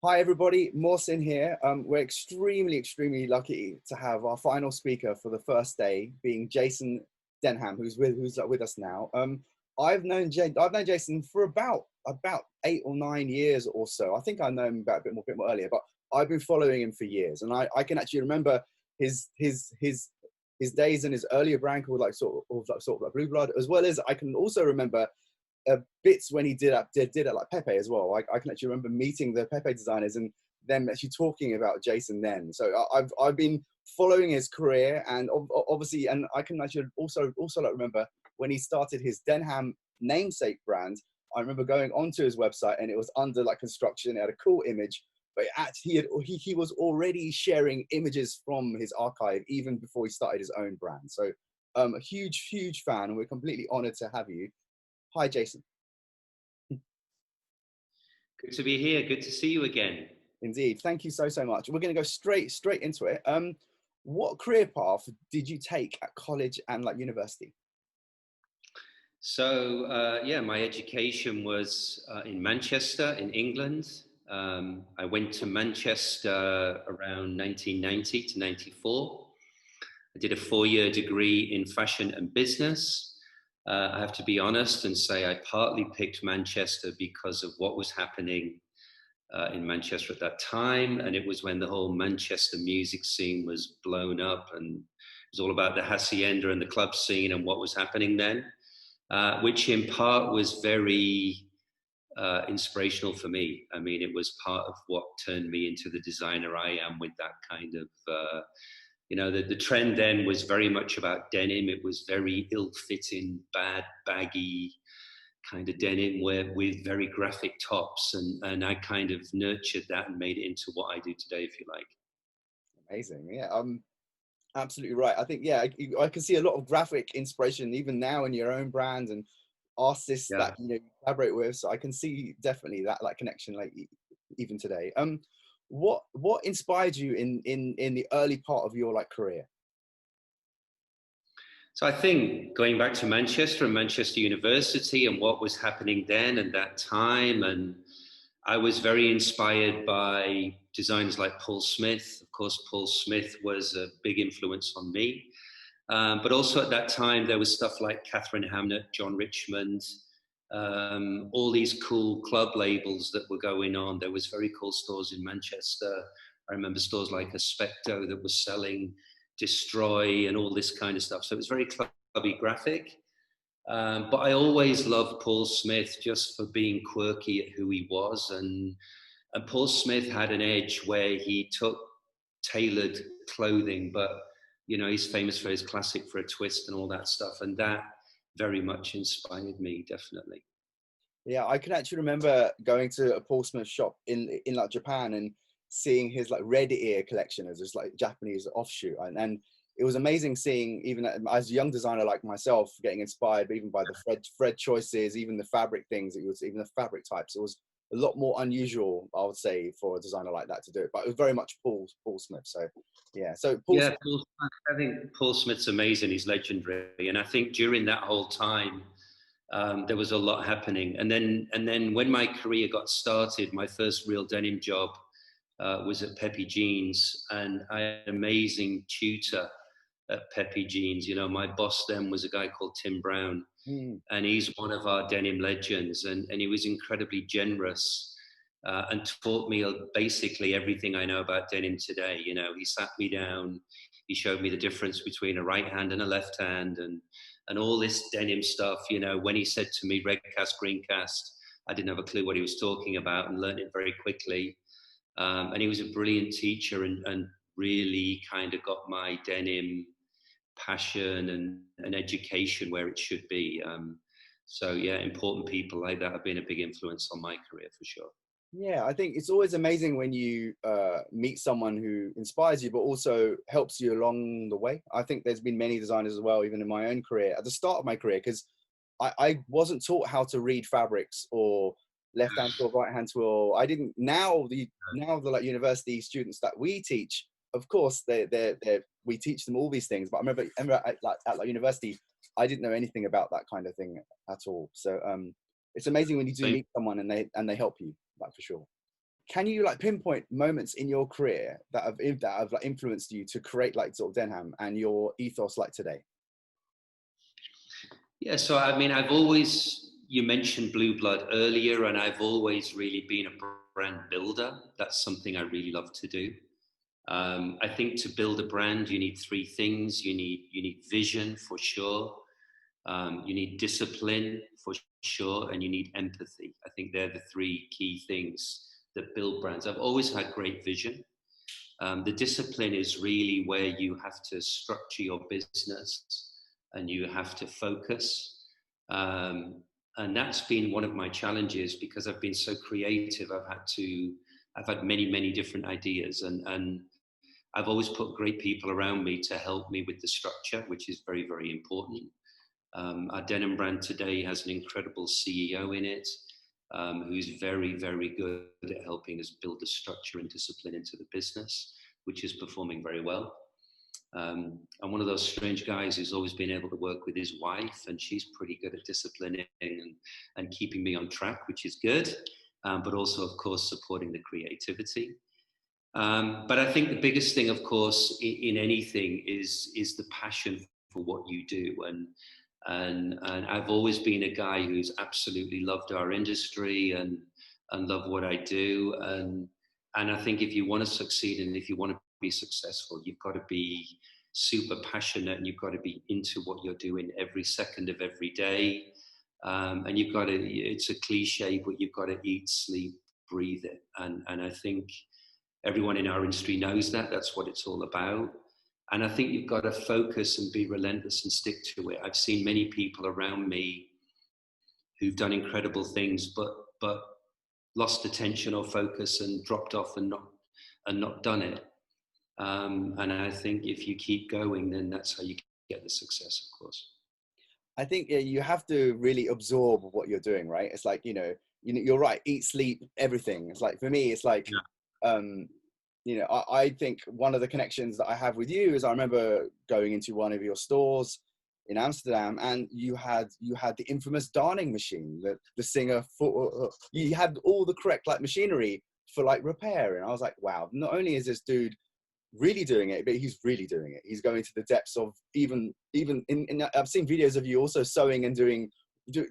Hi everybody, Mohsin here. We're extremely lucky to have our final speaker for the first day being Jason Denham, who's with us now. I've known Jason for about 8 or 9 years or so. I think I know him about a bit more earlier, but I've been following him for years, and I can actually remember his days in his earlier brand called like Blue Blood, as well as I can also remember bits when he did it like Pepe as well. I can actually remember meeting the Pepe designers and them actually talking about Jason then. So I've been following his career, and obviously, and I can actually also like remember when he started his Dennham namesake brand. I remember going onto his website and it was under like construction. It had a cool image, but actually he was already sharing images from his archive even before he started his own brand. So a huge fan, and we're completely honored to have you. Hi, Jason. Good to be here. Good to see you again. Indeed. Thank you so much. We're going to go straight into it. What career path did you take at college and like university? So, yeah, my education was in Manchester, in England. I went to Manchester around 1990 to 94. I did a 4-year degree in fashion and business. I have to be honest and say I partly picked Manchester because of what was happening in Manchester at that time, and it was when the whole Manchester music scene was blown up, and it was all about the hacienda and the club scene and what was happening then, which in part was very inspirational for me. I mean, it was part of what turned me into the designer I am, with that kind of the trend then was very much about denim. It was very ill-fitting, bad, baggy kind of denim with very graphic tops, and I kind of nurtured that and made it into what I do today, if you like. Amazing. Yeah, absolutely right. I think, yeah, I can see a lot of graphic inspiration even now in your own brand and artists Yeah. that you collaborate with. So I can see definitely that like connection, like even today. What inspired you in the early part of your like career? So I think going back to Manchester and Manchester University and what was happening then and that time, and I was very inspired by designers like Paul Smith. Of course, Paul Smith was a big influence on me. But also at that time, there was stuff like Catherine Hamnett, John Richmond, all these cool club labels that were going on. There was very cool stores in Manchester. I remember stores like Aspecto that was selling Destroy and all this kind of stuff. So it was very clubby graphic. But I always loved Paul Smith just for being quirky at who he was. And Paul Smith had an edge where he took tailored clothing, but he's famous for his classic for a twist and all that stuff. And that very much inspired me, definitely. Yeah, I can actually remember going to a Paul Smith shop in like Japan and seeing his like red ear collection as this like Japanese offshoot, and it was amazing seeing even as a young designer like myself getting inspired even by the thread choices, even the fabric things. It was even the fabric types. It was a lot more unusual, I would say, for a designer like that to do it. But it was very much Paul Smith. So yeah, so Paul Yeah, Smith. I think Paul Smith's amazing. He's legendary, and I think during that whole time, there was a lot happening. And then when my career got started, my first real denim job was at Pepe Jeans, and I had an amazing tutor at Pepe Jeans. My boss then was a guy called Tim Brown, Hmm. and he's one of our denim legends, and he was incredibly generous. And taught me basically everything I know about denim today. He sat me down, he showed me the difference between a right hand and a left hand, and all this denim stuff. When he said to me red cast, green cast, I didn't have a clue what he was talking about and learned it very quickly. And he was a brilliant teacher, and really kind of got my denim passion and education where it should be. So yeah, important people like that have been a big influence on my career for sure. Yeah, I think it's always amazing when you meet someone who inspires you, but also helps you along the way. I think there's been many designers as well, even in my own career, at the start of my career, because I wasn't taught how to read fabrics or left hand tool, right hand tool. I didn't. Now the like university students that we teach, of course, we teach them all these things. But I remember at university, I didn't know anything about that kind of thing at all. So it's amazing when you do Same. meet someone and they help you, like for sure. can you like pinpoint moments in your career that have like influenced you to create like sort of Denham and your ethos like today? Yeah, so I mean, I've always, you mentioned Blue Blood earlier, and I've always really been a brand builder. That's something I really love to do. I think to build a brand, you need three things. You need vision for sure. You need discipline for sure, and you need empathy. I think they're the three key things that build brands. I've always had great vision. The discipline is really where you have to structure your business and you have to focus. And that's been one of my challenges because I've been so creative. I've had many, many different ideas, and I've always put great people around me to help me with the structure, which is very, very important. Our Denim brand today has an incredible CEO in it, who's very, very good at helping us build the structure and discipline into the business, which is performing very well. I'm one of those strange guys who's always been able to work with his wife, and she's pretty good at disciplining and keeping me on track, which is good, but also, of course, supporting the creativity. But I think the biggest thing, of course, in anything is the passion for what you do. And I've always been a guy who's absolutely loved our industry and love what I do. And I think if you want to succeed and if you want to be successful, you've got to be super passionate and you've got to be into what you're doing every second of every day. And you've got to, it's a cliche, but you've got to eat, sleep, breathe it. And I think everyone in our industry knows that. That's what it's all about. And I think you've got to focus and be relentless and stick to it. I've seen many people around me who've done incredible things, but lost attention or focus and dropped off and not done it. And I think if you keep going, then that's how you get the success, of course. I think you have to really absorb what you're doing, right? It's like, you're right. Eat, sleep, everything. It's like, for me, it's like, I think one of the connections that I have with you is I remember going into one of your stores in Amsterdam, and you had the infamous darning machine, the Singer. You had all the correct like machinery for like repair, and I was like, wow! Not only is this dude really doing it, but he's really doing it. He's going to the depths of even in I've seen videos of you also sewing and doing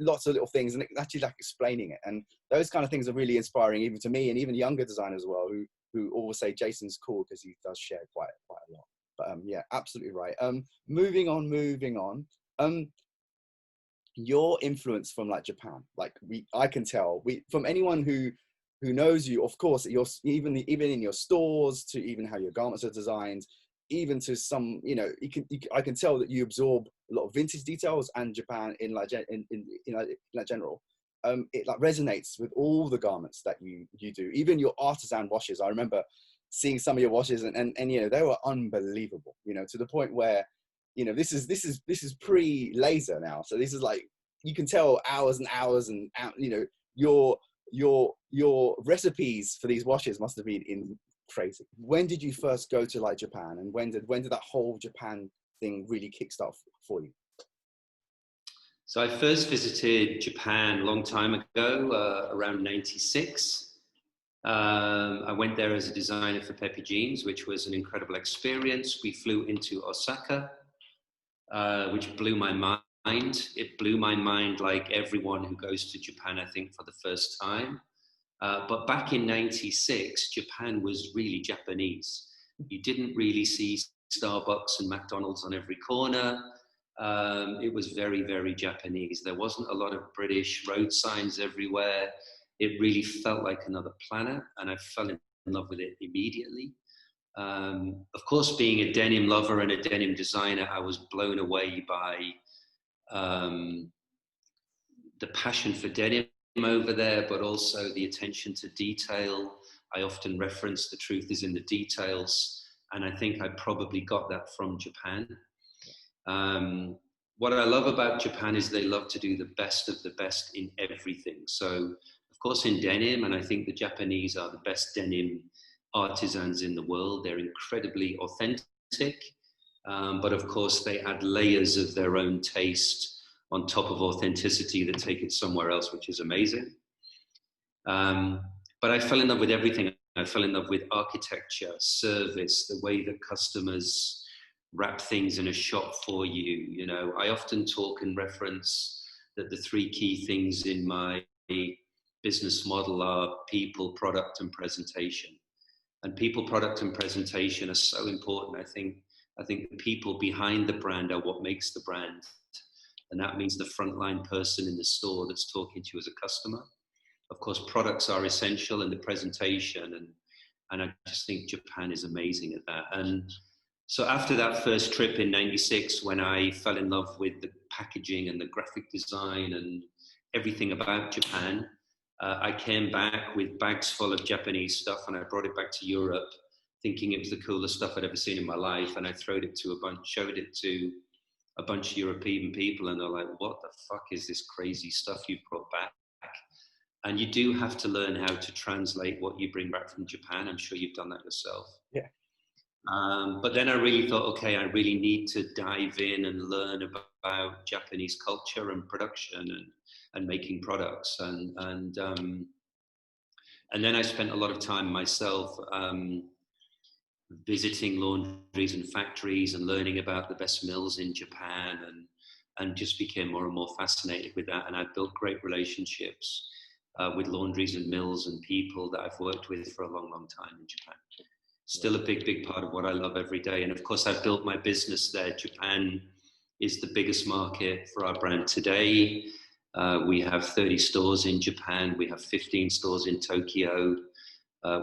lots of little things and actually like explaining it, and those kind of things are really inspiring even to me and even younger designers as well who always say Jason's cool because he does share quite a lot. But yeah, absolutely right. Moving on. Your influence from like Japan, like I can tell from anyone who knows you, of course, even in your stores, to even how your garments are designed, even to some, I can tell that you absorb a lot of vintage details and Japan in general. It like resonates with all the garments that you do, even your artisan washes. I remember seeing some of your washes and they were unbelievable, to the point where, this is pre-laser now. So this is like, you can tell hours and hours and, your recipes for these washes must have been crazy. When did you first go to like Japan, and when did that whole Japan thing really kickstart for you? So I first visited Japan a long time ago, around 96. I went there as a designer for Pepe Jeans, which was an incredible experience. We flew into Osaka, which blew my mind. It blew my mind like everyone who goes to Japan, I think, for the first time. But back in 96, Japan was really Japanese. You didn't really see Starbucks and McDonald's on every corner. It was very, very Japanese. There wasn't a lot of British road signs everywhere. It really felt like another planet, and I fell in love with it immediately. Of course, being a denim lover and a denim designer, I was blown away by the passion for denim over there, but also the attention to detail. I often reference the truth is in the details, and I think I probably got that from Japan. What I love about Japan is they love to do the best of the best in everything. So, of course, in denim, and I think the Japanese are the best denim artisans in the world. They're incredibly authentic, but of course, they add layers of their own taste on top of authenticity that take it somewhere else, which is amazing. But I fell in love with everything I fell in love with architecture, service, the way that customers wrap things in a shop for you. You know, I often talk and reference that the three key things in my business model are people, product, and presentation. And people, product, and presentation are so important. I think the people behind the brand are what makes the brand. And that means the frontline person in the store that's talking to you as a customer. Of course, products are essential, and the presentation, and I just think Japan is amazing at that. And so after that first trip in '96, when I fell in love with the packaging and the graphic design and everything about Japan, I came back with bags full of Japanese stuff, and I brought it back to Europe, thinking it was the coolest stuff I'd ever seen in my life. And I showed it to a bunch of European people, and they're like, "What the fuck is this crazy stuff you brought back?" And you do have to learn how to translate what you bring back from Japan. I'm sure you've done that yourself. Yeah. But then I really thought, okay, I really need to dive in and learn about Japanese culture and production and making products. And then I spent a lot of time myself visiting laundries and factories and learning about the best mills in Japan, and just became more and more fascinated with that. And I've built great relationships with laundries and mills and people that I've worked with for a long, long time in Japan. Still a big, big part of what I love every day. And of course, I've built my business there. Japan is the biggest market for our brand today. We have 30 stores in Japan. We have 15 stores in Tokyo.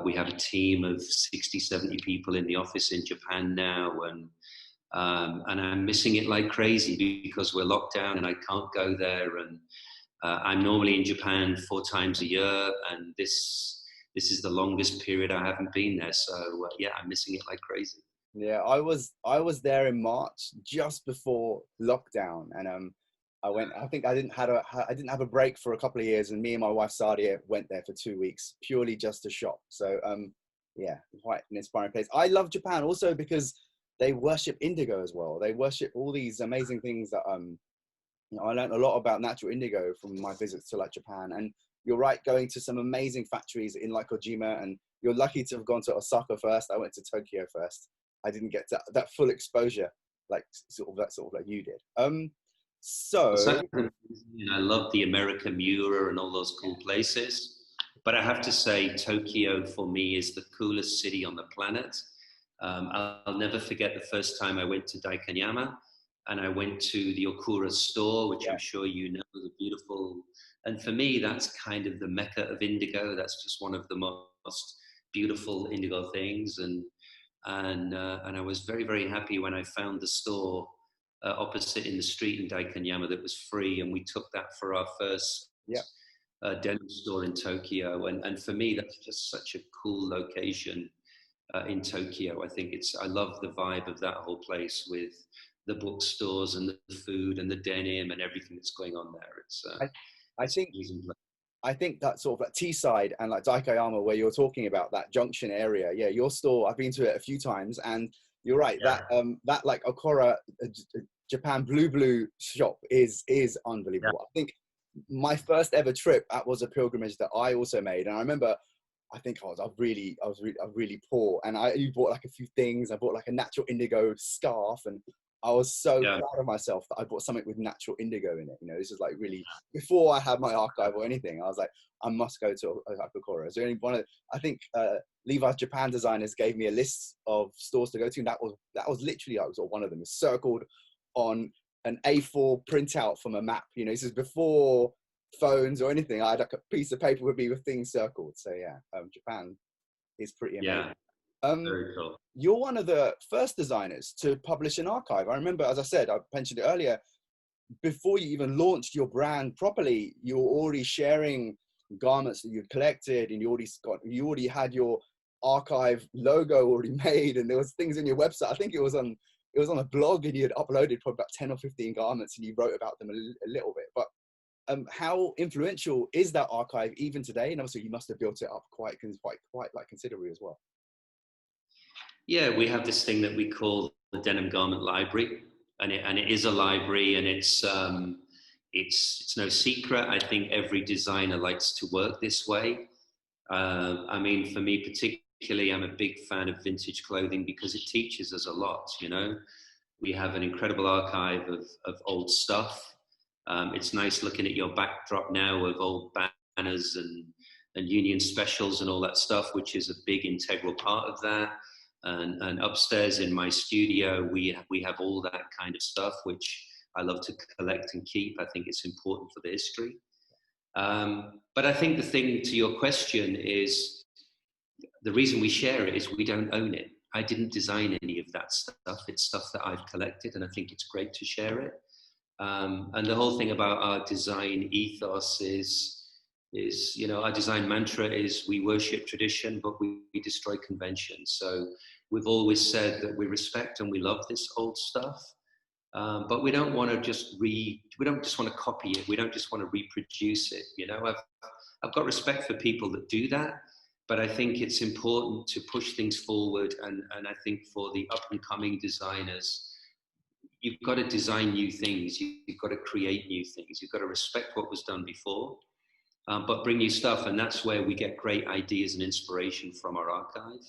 We have a team of 60, 70 people in the office in Japan now. And I'm missing it like crazy because we're locked down and I can't go there. And I'm normally in Japan 4 times a year, and this is the longest period I haven't been there. So yeah, I'm missing it like crazy. Yeah, I was there in March, just before lockdown, and I went. I think I didn't have a break for a couple of years, and me and my wife Sadia went there for 2 weeks purely just to shop. So yeah, quite an inspiring place. I love Japan also because they worship indigo as well. They worship all these amazing things that you know, I learned a lot about natural indigo from my visits to like Japan. And you're right, going to some amazing factories in like Kojima, and you're lucky to have gone to Osaka first. I went to Tokyo first. I didn't get that full exposure like like you did. So I love the American Mura and all those cool places, but I have to say Tokyo for me is the coolest city on the planet. I'll never forget the first time I went to Daikanyama, and I went to the Okura store, which I'm sure you know, the beautiful. And for me, that's kind of the mecca of indigo. That's just one of the most beautiful indigo things. And I was very, very happy when I found the store opposite in the street in Daikanyama that was free, and we took that for our first Denim store in Tokyo. And for me, that's just such a cool location in Tokyo. I love the vibe of that whole place with the bookstores and the food and the denim and everything that's going on there. I think that sort of like T-side and like Daikayama, where you're talking about that junction area. Yeah, your store, I've been to it a few times, and you're right. Yeah. That like Okura Japan Blue shop is unbelievable. Yeah. I think my first ever trip, that was a pilgrimage that I also made, and I remember, I think I was really poor, and I bought like a few things. I bought like a natural indigo scarf, and I was so proud of myself that I bought something with natural indigo in it. You know, this is like really before I had my archive or anything. I was like, I must go to Okura. So only one of, I think Levi's Japan designers gave me a list of stores to go to, and that was literally one of them. It's circled on an A4 printout from a map. You know, this is before phones or anything. I had like a piece of paper with me with things circled. So yeah, Japan is pretty amazing. Very cool. You're one of the first designers to publish an archive. I remember, as I said, I mentioned it earlier, before you even launched your brand properly, you were already sharing garments that you'd collected, and you already had your archive logo already made, and there was things in your website. I think it was on a blog, and you had uploaded probably about 10 or 15 garments, and you wrote about them a little bit. But how influential is that archive even today? And obviously you must have built it up quite like considerably as well. Yeah, we have this thing that we call the Denim Garment Library, and it is a library, and it's no secret. I think every designer likes to work this way. I mean, for me particularly, I'm a big fan of vintage clothing because it teaches us a lot, you know. We have an incredible archive of old stuff. It's nice looking at your backdrop now of old banners and union specials and all that stuff, which is a big integral part of that. And upstairs in my studio, we have all that kind of stuff, which I love to collect and keep. I think it's important for the history. But I think the thing to your question is the reason we share it is we don't own it. I didn't design any of that stuff. It's stuff that I've collected, and I think it's great to share it. And the whole thing about our design ethos is, you know, our design mantra is we worship tradition, but we destroy convention. So we've always said that we respect and we love this old stuff, but we don't want to just we don't just want to copy it. We don't just want to reproduce it. You know, I've got respect for people that do that, but I think it's important to push things forward. And I think for the up and coming designers, you've got to design new things. You've got to create new things. You've got to respect what was done before, but bring new stuff. And that's where we get great ideas and inspiration from our archive.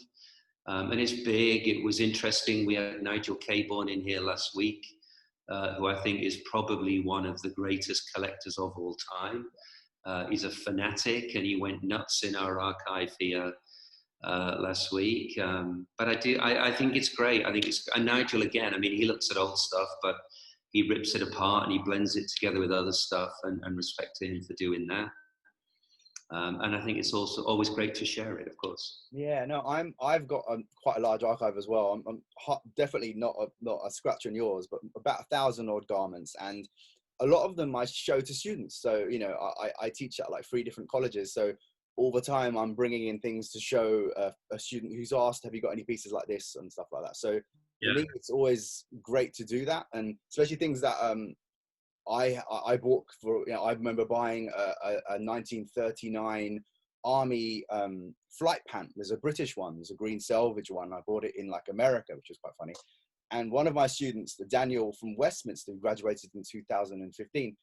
And it's big. It was interesting. We had Nigel Caborn in here last week, who I think is probably one of the greatest collectors of all time. He's a fanatic, and he went nuts in our archive here last week. But I think it's great. I think it's, and Nigel again, I mean, he looks at old stuff, but he rips it apart and he blends it together with other stuff, and respect to him for doing that. And I think it's also always great to share it, of course. Yeah, no, I've got quite a large archive as well. I'm definitely not a scratch on yours, but about 1,000 odd garments, and a lot of them I show to students. So, you know, I teach at like 3 different colleges, so all the time I'm bringing in things to show a student who's asked, have you got any pieces like this and stuff like that. So for me, it's always great to do that, and especially things that I bought for, you know, I remember buying a 1939 army flight pant. There's a British one, there's a green selvage one. I bought it in like America, which was quite funny. And one of my students, Daniel from Westminster, who graduated in 2015,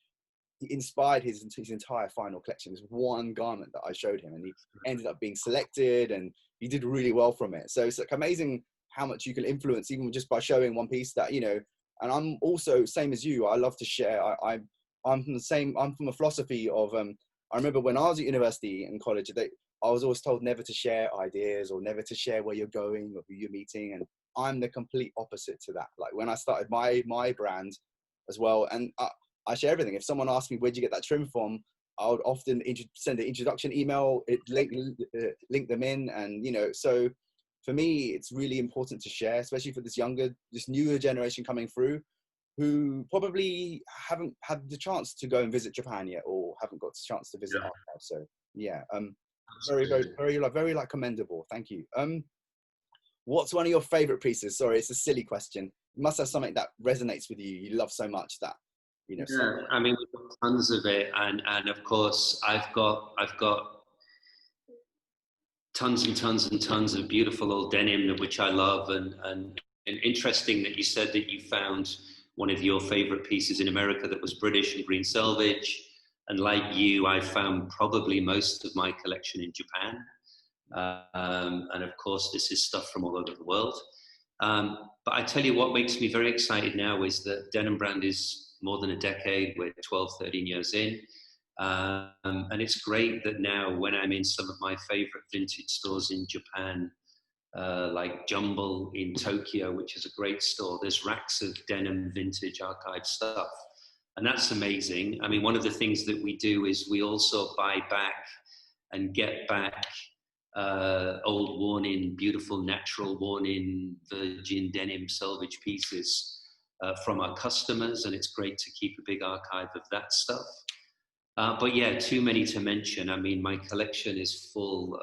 he inspired his entire final collection. There's one garment that I showed him, and he ended up being selected, and he did really well from it. So it's like amazing how much you can influence even just by showing one piece that, you know. And I'm also same as you. I love to share. I'm from the same. I'm from a philosophy of. I remember when I was at university and college, I was always told never to share ideas or never to share where you're going or who you're meeting. And I'm the complete opposite to that. Like when I started my brand as well, and I share everything. If someone asks me where'd you get that trim from, I would often send an introduction email, link them in, and you know. So for me, it's really important to share, especially for this newer generation coming through, who probably haven't had the chance to go and visit Japan yet, or haven't got the chance to visit archive. So yeah, very like commendable. Thank you. What's one of your favorite pieces? Sorry, it's a silly question. You must have something that resonates with you. You love so much that, you know. Yeah, I mean, we've got tons of it, and of course, I've got tons and tons and tons of beautiful old denim, which I love, and interesting that you said that you found one of your favorite pieces in America that was British and green selvage, and like you, I found probably most of my collection in Japan, and of course, this is stuff from all over the world. But I tell you what makes me very excited now is that Denim brand is more than a decade. We're 12, 13 years in. And it's great that now when I'm in some of my favorite vintage stores in Japan, like Jumble in Tokyo, which is a great store, there's racks of Denim vintage archive stuff. And that's amazing. I mean, one of the things that we do is we also buy back and get back old worn-in, beautiful, natural, worn-in, virgin denim selvage pieces from our customers, and it's great to keep a big archive of that stuff. But yeah, too many to mention. I mean, my collection is full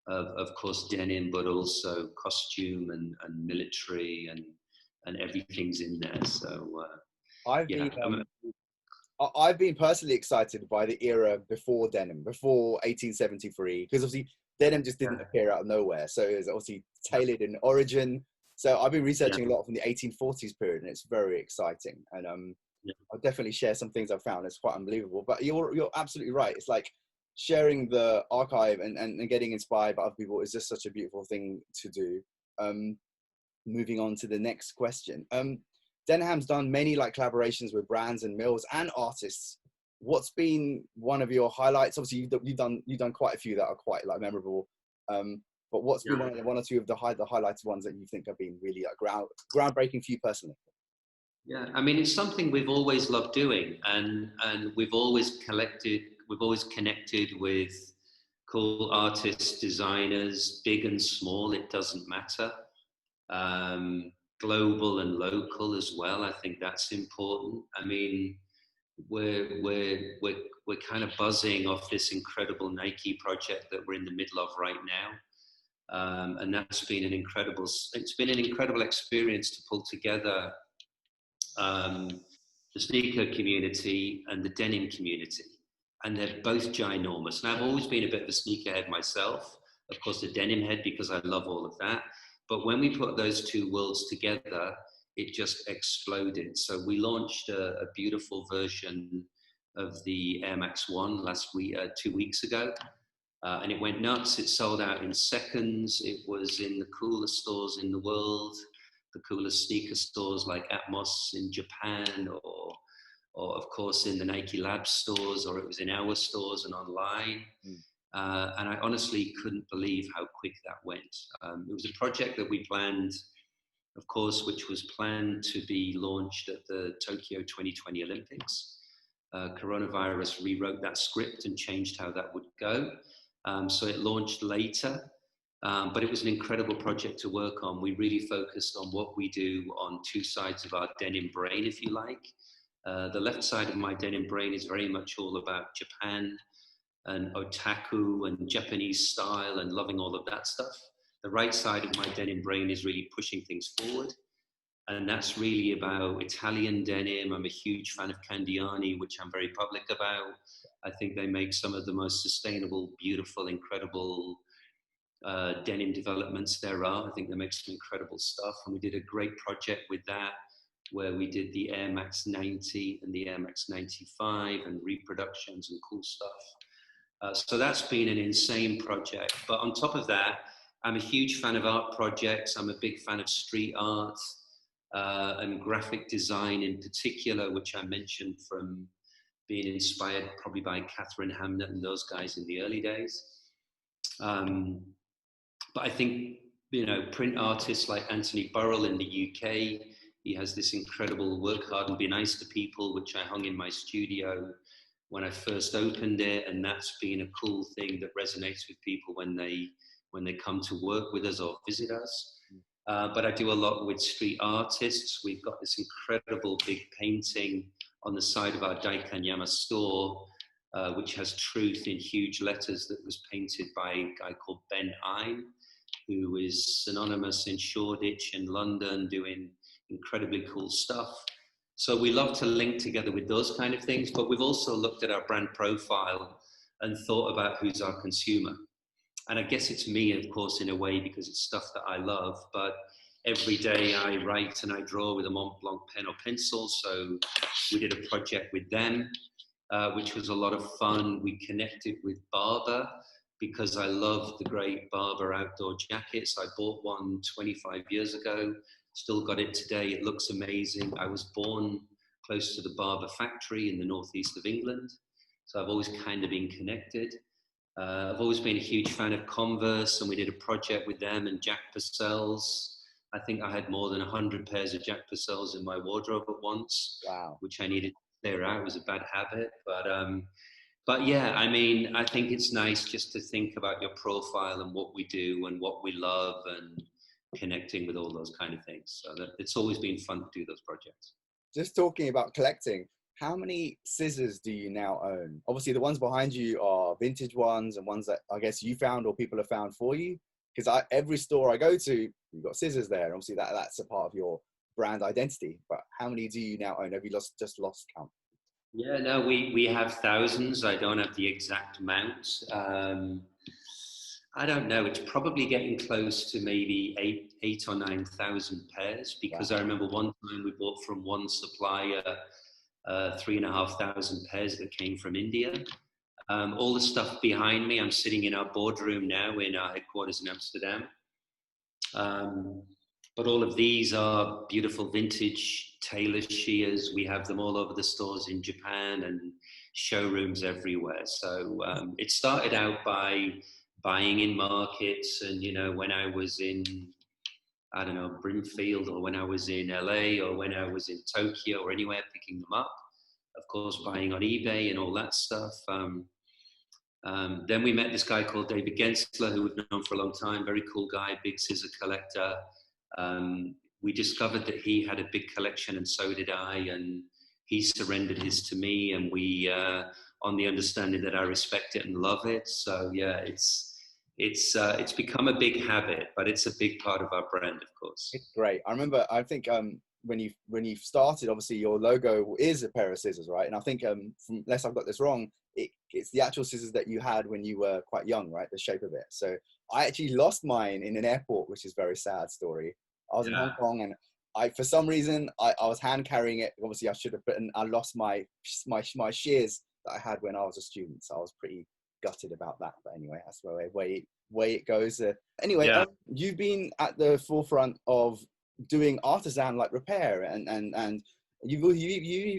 of course, denim, but also costume and military, and everything's in there. So I've been personally excited by the era before denim, before 1873, because obviously denim just didn't appear out of nowhere. So it was obviously tailored in origin. So I've been researching a lot from the 1840s period, and it's very exciting. And I'll definitely share some things I've found. It's quite unbelievable. But you're absolutely right. It's like sharing the archive and getting inspired by other people is just such a beautiful thing to do. Moving on to the next question. Dennham's done many like collaborations with brands and mills and artists. What's been one of your highlights? Obviously, you've done quite a few that are quite like memorable. But what's been one or two of the highlighted ones that you think have been really like groundbreaking for you personally? Yeah, I mean, it's something we've always loved doing, and we've always connected with cool artists, designers, big and small. It doesn't matter. Global and local as well. I think that's important. I mean, we're kind of buzzing off this incredible Nike project that we're in the middle of right now, and that's been it's been an incredible experience to pull together the sneaker community and the denim community, and they're both ginormous. And I've always been a bit of a sneakerhead myself, of course, a denim head because I love all of that. But when we put those two worlds together, it just exploded. So we launched a beautiful version of the Air Max 1 2 weeks ago. And it went nuts. It sold out in seconds. It was in the coolest stores in the world, the coolest sneaker stores like Atmos in Japan, or of course in the Nike Lab stores, or it was in our stores and online. And I honestly couldn't believe how quick that went. It was a project that we planned, of course, which was planned to be launched at the Tokyo 2020 Olympics. Coronavirus rewrote that script and changed how that would go. So it launched later, but it was an incredible project to work on. We really focused on what we do on two sides of our denim brain, if you like. The left side of my denim brain is very much all about Japan and otaku and Japanese style and loving all of that stuff. The right side of my denim brain is really pushing things forward. And that's really about Italian denim. I'm a huge fan of Candiani, which I'm very public about. I think they make some of the most sustainable, beautiful, incredible denim developments there are. I think they make some incredible stuff. And we did a great project with that, where we did the Air Max 90 and the Air Max 95 and reproductions and cool stuff. So that's been an insane project. But on top of that, I'm a huge fan of art projects. I'm a big fan of street art and graphic design in particular, which I mentioned from being inspired probably by Catherine Hamnett and those guys in the early days. But I think, you know, print artists like Anthony Burrell in the UK, he has this incredible work hard and be nice to people, which I hung in my studio when I first opened it, and that's been a cool thing that resonates with people when they come to work with us or visit us. But I do a lot with street artists. We've got this incredible big painting on the side of our Daikanyama store, which has truth in huge letters, that was painted by a guy called Ben Ein, who is synonymous in Shoreditch in London, doing incredibly cool stuff. So we love to link together with those kind of things, but we've also looked at our brand profile and thought about who's our consumer. And I guess it's me, of course, in a way, because it's stuff that I love, but every day I write and I draw with a Mont Blanc pen or pencil. So we did a project with them, which was a lot of fun. We connected with Barber because I love the great Barber outdoor jackets. I bought one 25 years ago. Still got it today. It looks amazing. I was born close to the Barber factory in the northeast of England, so I've always kind of been connected. I've always been a huge fan of Converse, and we did a project with them and Jack Purcell's. I think I had more than 100 pairs of Jack Purcell's in my wardrobe at once. Wow. Which I needed to clear out. It was a bad habit, but yeah, I mean, I think it's nice just to think about your profile and what we do and what we love, and connecting with all those kind of things. So that it's always been fun to do those projects. Just talking about collecting, how many scissors do you now own? Obviously, the ones behind you are vintage ones and ones that I guess you found or people have found for you. Because every store I go to, you've got scissors there. Obviously, that's a part of your brand identity. But how many do you now own? Have you just lost count? Yeah, no, we have thousands. I don't have the exact amount. I don't know. It's probably getting close to maybe eight or 9,000 pairs, because wow. I remember one time we bought from one supplier 3,500 pairs that came from India. All the stuff behind me, I'm sitting in our boardroom now in our headquarters in Amsterdam. But all of these are beautiful vintage tailor shears. We have them all over the stores in Japan and showrooms everywhere. So it started out by buying in markets, and when I was in, I don't know, Brimfield, or when I was in LA, or when I was in Tokyo, or anywhere, picking them up. Of course, buying on eBay and all that stuff. Then we met this guy called David Gensler, who we've known for a long time, very cool guy, big scissor collector. We discovered that he had a big collection, and so did I, and he surrendered his to me, and we, on the understanding that I respect it and love it. So yeah, it's become a big habit, but it's a big part of our brand, of course. It's great. I remember, I think when you started, obviously your logo is a pair of scissors, right? And I think, unless I've got this wrong, it's the actual scissors that you had when you were quite young, right? The shape of it. So I actually lost mine in an airport, which is a very sad story. I was in Hong Kong, and for some reason, I was hand carrying it. Obviously, I should have, but I lost my shears that I had when I was a student. So I was pretty gutted about that. But anyway, that's the way it goes. Anyway, you've been at the forefront of doing artisan like repair, and you've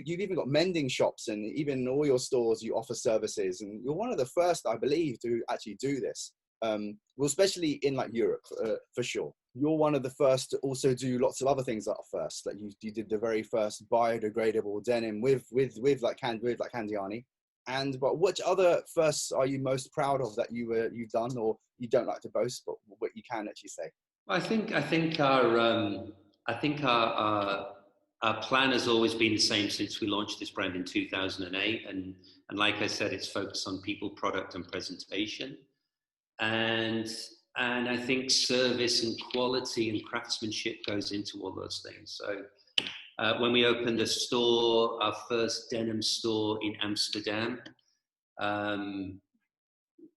even got mending shops, and even in all your stores you offer services, and you're one of the first, I believe, to actually do this. Well, especially in like Europe, for sure. You're one of the first to also do lots of other things that are first. Like you did the very first biodegradable denim with Candiani. But which other firsts are you most proud of that you've done, or you don't like to boast, but what you can actually say? I think our plan has always been the same since we launched this brand in 2008, and like I said, it's focused on people, product, and presentation, and I think service and quality and craftsmanship goes into all those things. So when we opened a store, our first Denim store in Amsterdam,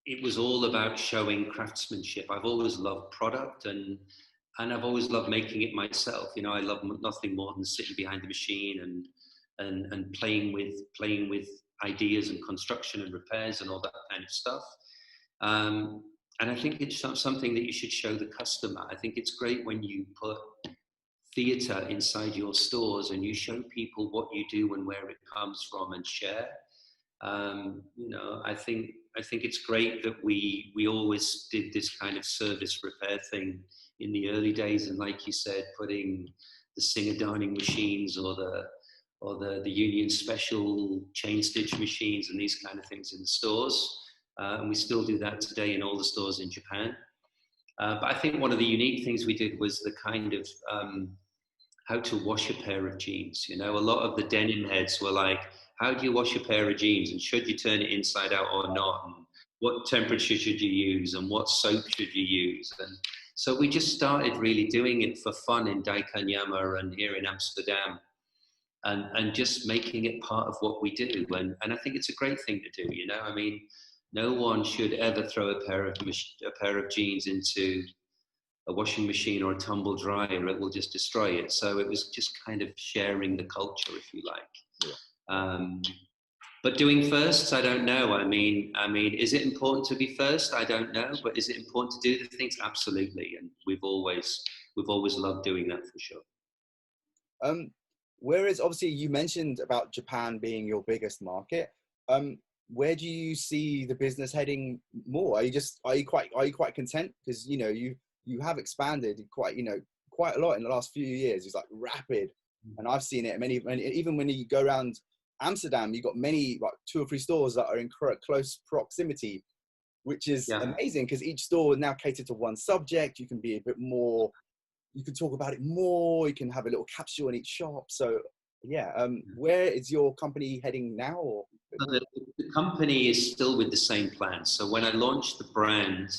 it was all about showing craftsmanship. I've always loved product, and I've always loved making it myself. I love nothing more than sitting behind the machine and playing with ideas and construction and repairs and all that kind of stuff. And I think it's something that you should show the customer. I think it's great when you put theatre inside your stores and you show people what you do and where it comes from and share. I think it's great that we always did this kind of service repair thing in the early days, and like you said, putting the Singer darning machines or the Union Special chain stitch machines and these kind of things in the stores, and we still do that today in all the stores in Japan. But I think one of the unique things we did was the kind of how to wash a pair of jeans. A lot of the denim heads were like, how do you wash a pair of jeans, and should you turn it inside out or not, and what temperature should you use, and what soap should you use? And so we just started really doing it for fun in Dijkanyama and here in Amsterdam, and just making it part of what we do. And I think it's a great thing to do. I mean, no one should ever throw a pair of jeans into a washing machine or a tumble dryer. It will just destroy it. So it was just kind of sharing the culture, if you like. Yeah. But doing firsts, I don't know. I mean, is it important to be first? I don't know. But is it important to do the things? Absolutely. And we've always loved doing that, for sure. Whereas obviously you mentioned about Japan being your biggest market. Where do you see the business heading more? Are you quite content? Because you have expanded quite a lot in the last few years. It's like rapid, and I've seen it. Many even when you go around Amsterdam, you've got many, like 2 or 3 stores that are in close proximity, which is amazing, because each store is now catered to one subject. You can be a bit more, you can talk about it more, you can have a little capsule in each shop. So where is your company heading now? Or the company is still with the same plan. So when I launched the brand,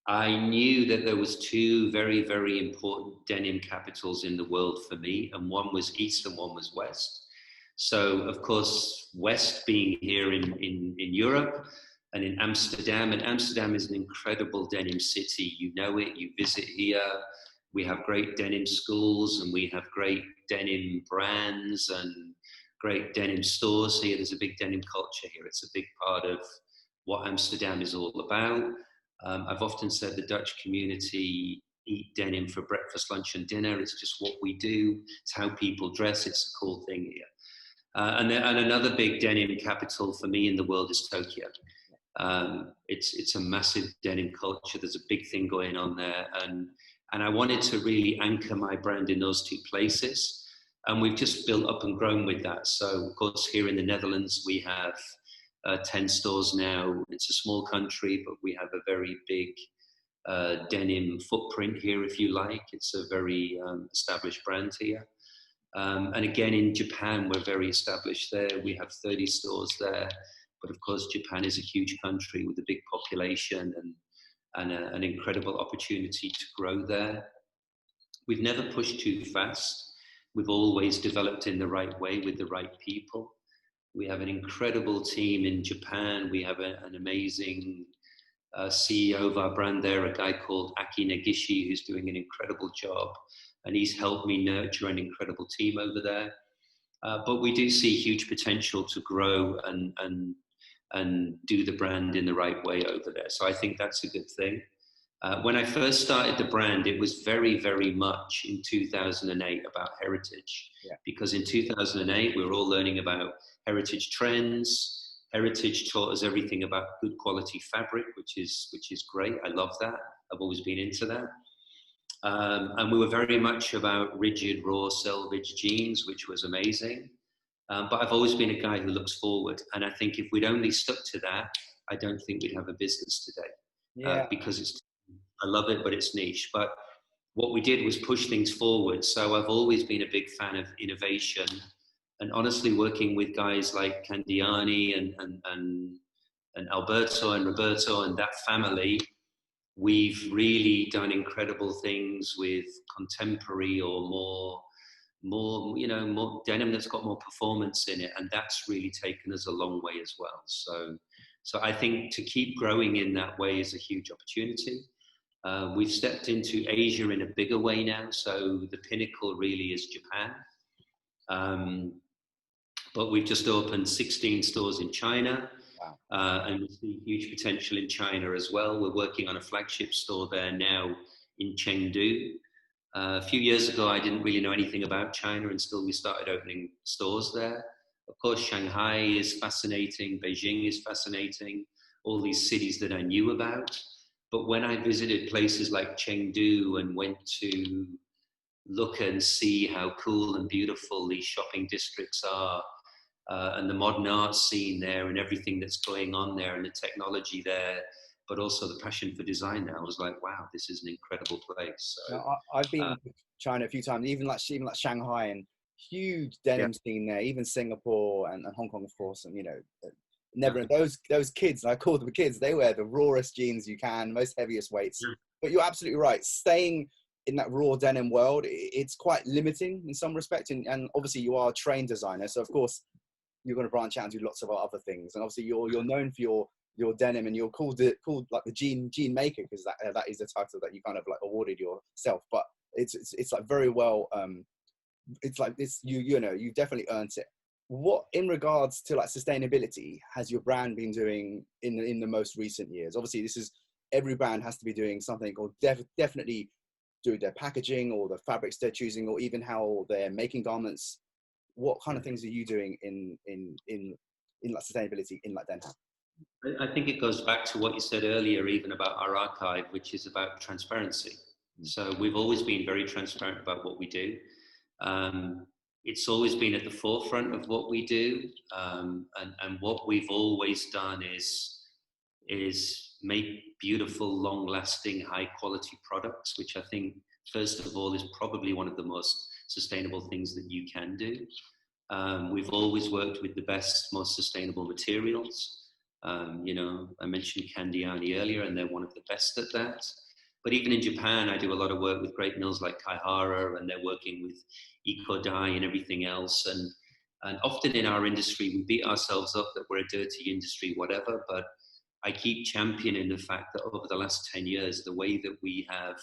I knew that there was 2 very, very important denim capitals in the world for me, and one was East and one was West. So, of course, West being here in Europe and in Amsterdam. And Amsterdam is an incredible denim city. You know it, you visit here. We have great denim schools, and we have great denim brands and great denim stores here. There's a big denim culture here. It's a big part of what Amsterdam is all about. I've often said the Dutch community eat denim for breakfast, lunch, and dinner. It's just what we do. It's how people dress. It's a cool thing here. And another big denim capital for me in the world is Tokyo. It's a massive denim culture. There's a big thing going on there, and I wanted to really anchor my brand in those two places, and we've just built up and grown with that. So, of course, here in the Netherlands, we have 10 stores now. It's a small country, but we have a very big denim footprint here, if you like. It's a very established brand here. And again, in Japan, we're very established there. We have 30 stores there. But of course, Japan is a huge country with a big population and an incredible opportunity to grow there. We've never pushed too fast. We've always developed in the right way with the right people. We have an incredible team in Japan. We have an amazing CEO of our brand there, a guy called Aki Negishi, who's doing an incredible job. And he's helped me nurture an incredible team over there. But we do see huge potential to grow and do the brand in the right way over there. So I think that's a good thing. When I first started the brand, it was very, very much in 2008 about heritage. Yeah. Because in 2008, we were all learning about heritage trends. Heritage taught us everything about good quality fabric, which is great. I love that. I've always been into that. And we were very much about rigid, raw selvage jeans, which was amazing. But I've always been a guy who looks forward. And I think if we'd only stuck to that, I don't think we'd have a business today. Yeah. Because I love it, but it's niche. But what we did was push things forward. So I've always been a big fan of innovation. And honestly, working with guys like Candiani and Alberto and Roberto and that family, we've really done incredible things with contemporary or more denim that's got more performance in it, and that's really taken us a long way as well. So I think to keep growing in that way is a huge opportunity. We've stepped into Asia in a bigger way now, so the pinnacle really is Japan. But we've just opened 16 stores in China. Wow. And we see huge potential in China as well. We're working on a flagship store there now in Chengdu. A few years ago, I didn't really know anything about China, and still we started opening stores there. Of course, Shanghai is fascinating. Beijing is fascinating. All these cities that I knew about. But when I visited places like Chengdu and went to look and see how cool and beautiful these shopping districts are, and the modern art scene there and everything that's going on there and the technology there, but also the passion for design there, I was like, wow, this is an incredible place. So, No, I've been to China a few times, even like Shanghai, and huge denim scene there, even Singapore and Hong Kong, of course. And, never those kids, I call them kids, they wear the rawest jeans you can, most heaviest weights. But you're absolutely right. Staying in that raw denim world, it's quite limiting in some respect. And obviously you are a trained designer. So of course, you're going to branch out and do lots of other things, and obviously you're known for your denim, and you're called like the jean maker, because that is the title that you kind of like awarded yourself. But it's like very well, it's like this, you definitely earned it. What, in regards to like sustainability, has your brand been doing in the most recent years? Obviously, this is, every brand has to be doing something, or definitely do their packaging or the fabrics they're choosing, or even how they're making garments. What kind of things are you doing in like sustainability in like Denham? I think it goes back to what you said earlier, even about our archive, which is about transparency. So we've always been very transparent about what we do. It's always been at the forefront of what we do, and what we've always done is make beautiful, long-lasting, high-quality products, which I think, first of all, is probably one of the most sustainable things that you can do. We've always worked with the best, most sustainable materials. I mentioned Candiani earlier, and they're one of the best at that. But even in Japan, I do a lot of work with great mills like Kaihara, and they're working with eco-dye and everything else. And often in our industry, we beat ourselves up that we're a dirty industry, whatever. But I keep championing the fact that over the last 10 years, the way that we have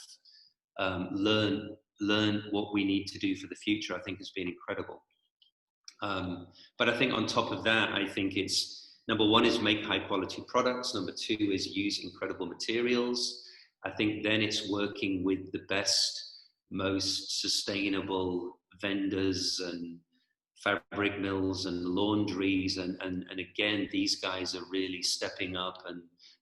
learned what we need to do for the future, I think has been incredible. But I think on top of that, I think it's number one is make high quality products. Number two is use incredible materials. I think then it's working with the best, most sustainable vendors and fabric mills and laundries. And again, these guys are really stepping up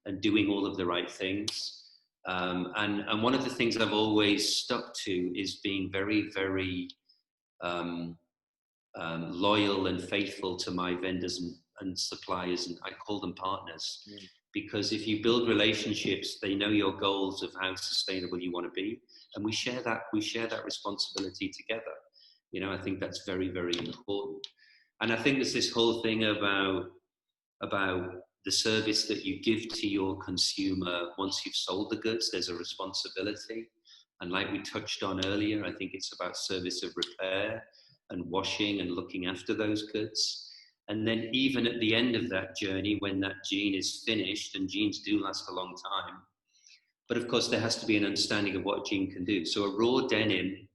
and doing all of the right things. And one of the things I've always stuck to is being very, very loyal and faithful to my vendors and suppliers, and I call them partners. Because if you build relationships, they know your goals of how sustainable you want to be, and we share that responsibility together. You know, I think that's very, very important. And I think there's this whole thing about the service that you give to your consumer once you've sold the goods. There's a responsibility, and like we touched on earlier, I think it's about service of repair and washing and looking after those goods. And then even at the end of that journey, when that jean is finished, and jeans do last a long time, but of course there has to be an understanding of what a jean can do. So a raw denim,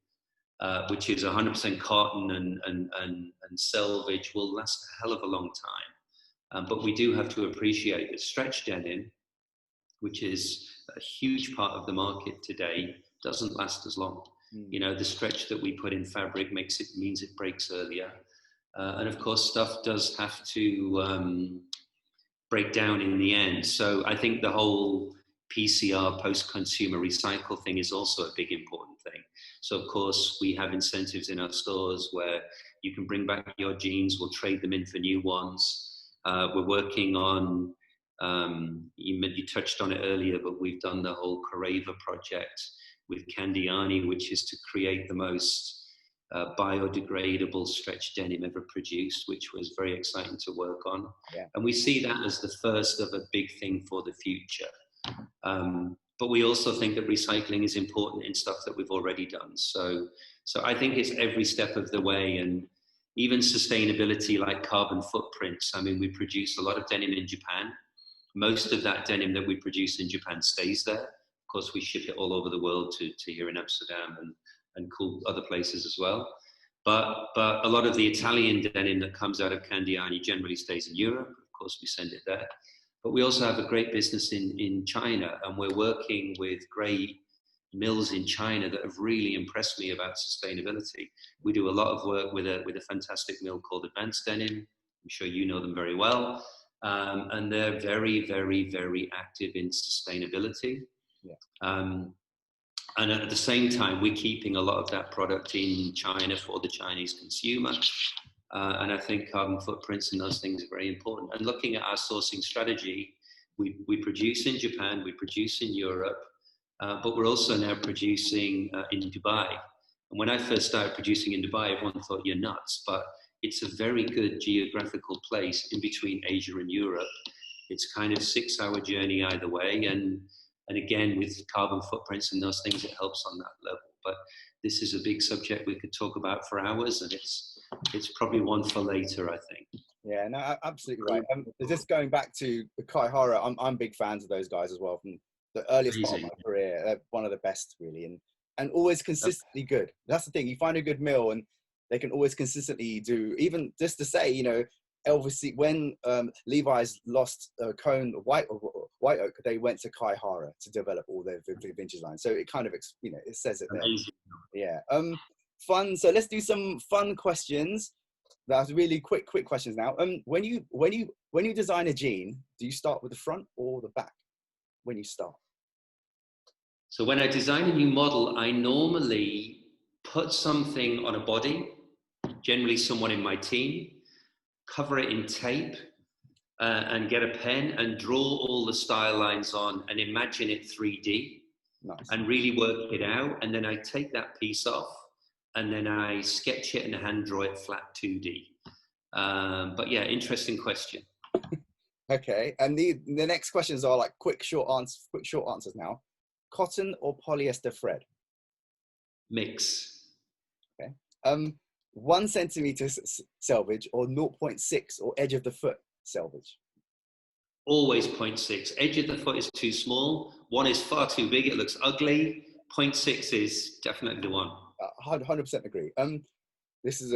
which is 100% cotton and selvage, will last a hell of a long time. But we do have to appreciate that stretch denim, which is a huge part of the market today, doesn't last as long. You know, the stretch that we put in fabric means it breaks earlier. And of course, stuff does have to break down in the end. So I think the whole PCR, post-consumer recycle thing, is also a big important thing. So of course, we have incentives in our stores where you can bring back your jeans, we'll trade them in for new ones. We're working on, you touched on it earlier, but we've done the whole Coreva project with Candiani, which is to create the most biodegradable stretch denim ever produced, which was very exciting to work on. And we see that as the first of a big thing for the future. But we also think that recycling is important in stuff that we've already done. So I think it's every step of the way, and even sustainability like carbon footprints. I mean, we produce a lot of denim in Japan. Most of that denim that we produce in Japan stays there. Of course, we ship it all over the world to here in Amsterdam and cool other places as well. But a lot of the Italian denim that comes out of Candiani generally stays in Europe. Of course, we send it there. But we also have a great business in China, and we're working with great mills in China that have really impressed me about sustainability. We do a lot of work with a fantastic mill called Advanced Denim. I'm sure you know them very well. And they're very, very, very active in sustainability. And at the same time, we're keeping a lot of that product in China for the Chinese consumer. And I think carbon footprints and those things are very important. And looking at our sourcing strategy, we produce in Japan, we produce in Europe, but we're also now producing in Dubai. And when I first started producing in Dubai, everyone thought you're nuts, but it's a very good geographical place in between Asia and Europe. It's kind of 6-hour journey either way. And again, with carbon footprints and those things, it helps on that level. But this is a big subject we could talk about for hours, and it's probably one for later, I think. Yeah, no, absolutely right. Just going back to the Kaihara, I'm big fans of those guys as well from the earliest part of my career. They're one of the best, really, and always consistently good. That's the thing. You find a good mill, and they can always consistently do. Even just to say, you know, obviously when Levi's lost Cone White Oak, they went to Kaihara to develop all their vintage lines. So it kind of, you know, it says it there. Amazing. Yeah. Fun. So let's do some fun questions. That's really quick questions now. When you design a jean, do you start with the front or the back when you start? So when I design a new model, I normally put something on a body, generally someone in my team, cover it in tape, and get a pen and draw all the style lines on and imagine it 3D. Nice. And really work it out. And then I take that piece off and then I sketch it and hand draw it flat 2D. But yeah, interesting question. Okay, and the next questions are like quick short answers now. Cotton or polyester thread? Mix. Okay. 1 centimeter selvage or 0.6 or edge of the foot selvage? Always 0.6. Edge of the foot is too small. 1 is far too big. It looks ugly. 0.6 is definitely the one. 100% agree. This is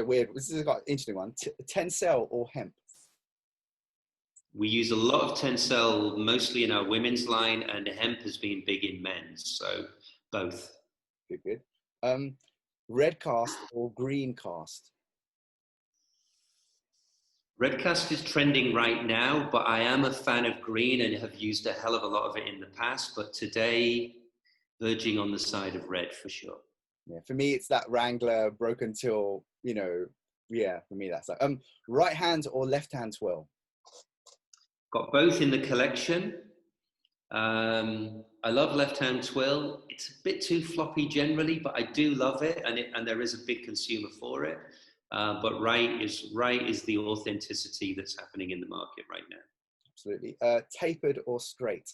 quite an interesting one. Tencel or Hemp? We use a lot of Tencel, mostly in our women's line, and Hemp has been big in men's, so both. Good, good. Red cast or green cast? Redcast is trending right now, but I am a fan of green and have used a hell of a lot of it in the past, but today, verging on the side of red for sure. Yeah, for me, it's that Wrangler broken till, yeah, for me, that's like, right hand or left hand twirl? Got both in the collection. I love left-hand twill. It's a bit too floppy generally, but I do love it, and there is a big consumer for it. But right is the authenticity that's happening in the market right now. Absolutely. Tapered or straight?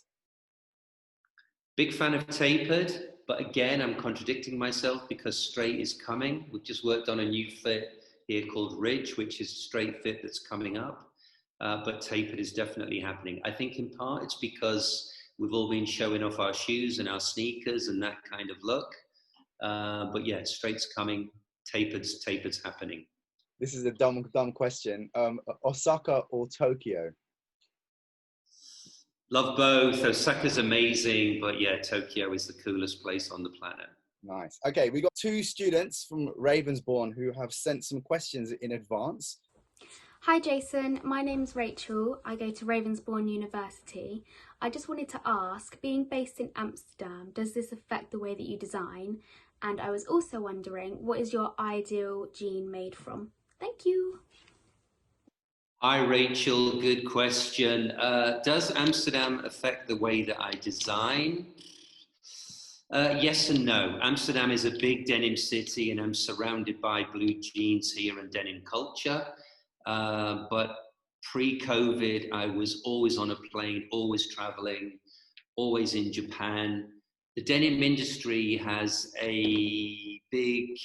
Big fan of tapered, but again, I'm contradicting myself because straight is coming. We've just worked on a new fit here called Ridge, which is a straight fit that's coming up. But tapered is definitely happening. I think in part it's because we've all been showing off our shoes and our sneakers and that kind of look. But yeah, straight's coming, tapered's happening. This is a dumb question. Osaka or Tokyo? Love both. Osaka's amazing, but yeah, Tokyo is the coolest place on the planet. Nice. Okay, we got 2 students from Ravensbourne who have sent some questions in advance. Hi Jason, my name's Rachel. I go to Ravensbourne University. I just wanted to ask, being based in Amsterdam, does this affect the way that you design? And I was also wondering, what is your ideal jean made from? Thank you. Hi Rachel, good question. Does Amsterdam affect the way that I design? Yes and no. Amsterdam is a big denim city and I'm surrounded by blue jeans here and denim culture. But pre-COVID, I was always on a plane, always traveling, always in Japan. The denim industry has a big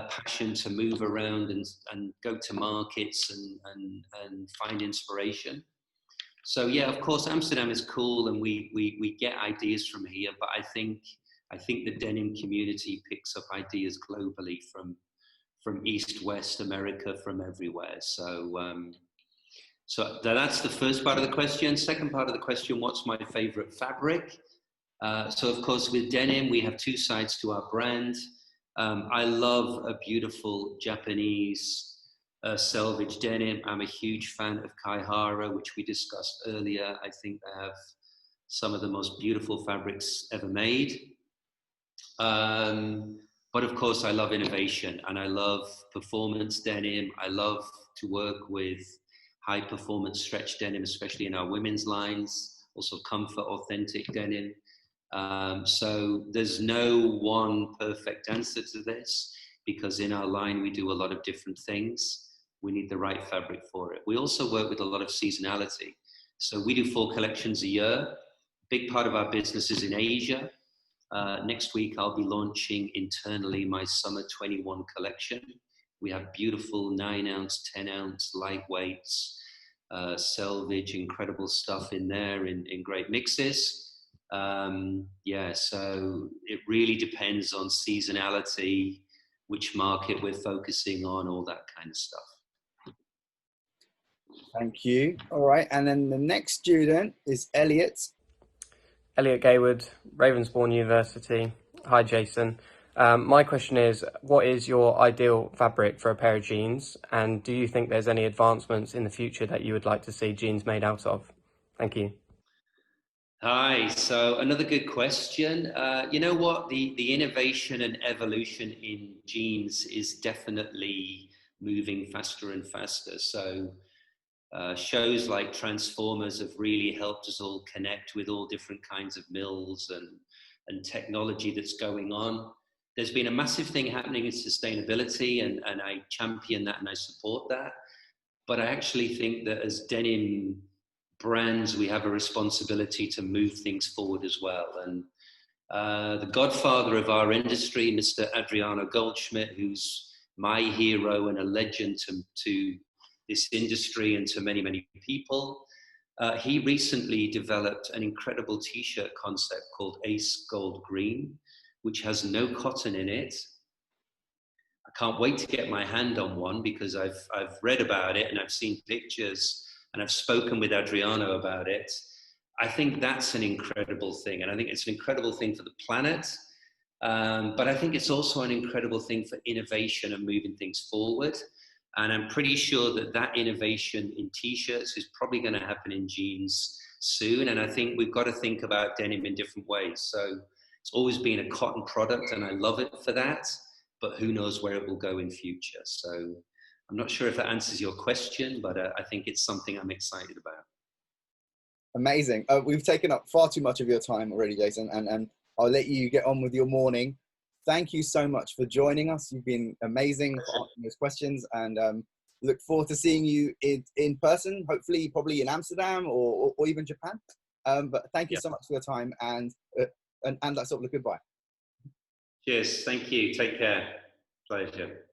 passion to move around and go to markets and find inspiration. So yeah, of course, Amsterdam is cool and we get ideas from here, but I think the denim community picks up ideas globally from East, West, America, from everywhere. So that's the first part of the question. Second part of the question, what's my favorite fabric? So of course, with denim, we have 2 sides to our brand. I love a beautiful Japanese selvage denim. I'm a huge fan of Kaihara, which we discussed earlier. I think they have some of the most beautiful fabrics ever made. But of course, I love innovation and I love performance denim. I love to work with high performance stretch denim, especially in our women's lines, also comfort, authentic denim. So there's no one perfect answer to this because in our line, we do a lot of different things. We need the right fabric for it. We also work with a lot of seasonality. So we do 4 collections a year. A big part of our business is in Asia. Next week, I'll be launching internally my summer 21 collection. We have beautiful 9-ounce, 10-ounce lightweights, selvage, incredible stuff in there in great mixes. Yeah, so it really depends on seasonality, which market we're focusing on, all that kind of stuff. Thank you. All right, and then the next student is Elliot. Elliot Gaywood, Ravensbourne University. Hi, Jason. My question is, what is your ideal fabric for a pair of jeans? And do you think there's any advancements in the future that you would like to see jeans made out of? Thank you. Hi, so another good question. You know what? The innovation and evolution in jeans is definitely moving faster and faster. So shows like Transformers have really helped us all connect with all different kinds of mills and technology that's going on. There's been a massive thing happening in sustainability and I champion that and I support that. But I actually think that as denim brands, we have a responsibility to move things forward as well. And the godfather of our industry, Mr. Adriano Goldschmidt, who's my hero and a legend to this industry and to many, many people. He recently developed an incredible t-shirt concept called Ace Gold Green, which has no cotton in it. I can't wait to get my hand on one, because I've read about it and I've seen pictures and I've spoken with Adriano about it. I think that's an incredible thing, and I think it's an incredible thing for the planet. But I think it's also an incredible thing for innovation and moving things forward. And I'm pretty sure that that innovation in t-shirts is probably going to happen in jeans soon. And I think we've got to think about denim in different ways. So it's always been a cotton product, and I love it for that. But who knows where it will go in future. So I'm not sure if that answers your question, but I think it's something I'm excited about. Amazing. We've taken up far too much of your time already, Jason, and I'll let you get on with your morning. Thank you so much for joining us. You've been amazing for answering those questions, and look forward to seeing you in person, hopefully probably in Amsterdam or even Japan. But thank you so much for your time, and that's sort of a goodbye. Cheers. Thank you. Take care. Pleasure.